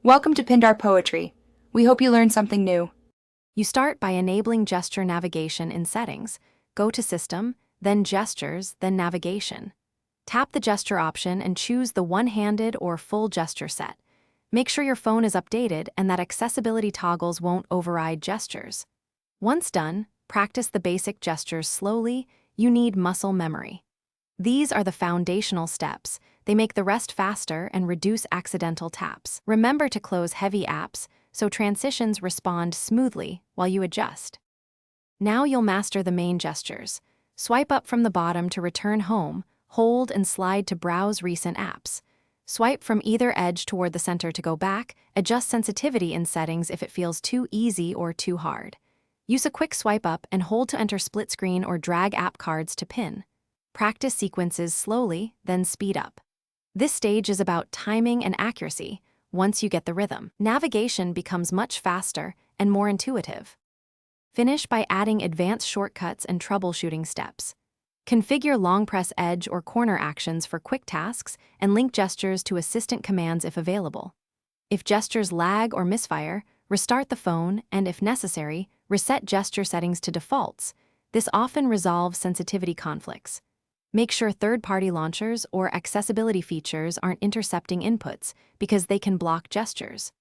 Welcome to Pindar Poetry. We hope you learned something new. You start by enabling gesture navigation in Settings. Go to System, then Gestures, then Navigation. Tap the gesture option and choose the one-handed or full gesture set. Make sure your phone is updated and that accessibility toggles won't override gestures. Once done, practice the basic gestures slowly. You need muscle memory. These are the foundational steps. They make the rest faster and reduce accidental taps. Remember to close heavy apps so transitions respond smoothly while you adjust. Now you'll master the main gestures. Swipe up from the bottom to return home, hold and slide to browse recent apps. Swipe from either edge toward the center to go back, adjust sensitivity in Settings if it feels too easy or too hard. Use a quick swipe up and hold to enter split screen or drag app cards to pin. Practice sequences slowly, then speed up. This stage is about timing and accuracy. Once you get the rhythm, navigation becomes much faster and more intuitive. Finish by adding advanced shortcuts and troubleshooting steps. Configure long press edge or corner actions for quick tasks and link gestures to assistant commands if available. If gestures lag or misfire, restart the phone and, if necessary, reset gesture settings to defaults. This often resolves sensitivity conflicts. Make sure third-party launchers or accessibility features aren't intercepting inputs because they can block gestures.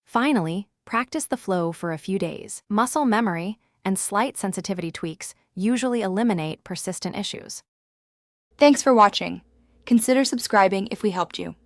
Finally, practice the flow for a few days. Muscle memory and slight sensitivity tweaks usually eliminate persistent issues. Thanks for watching. Consider subscribing if we helped you.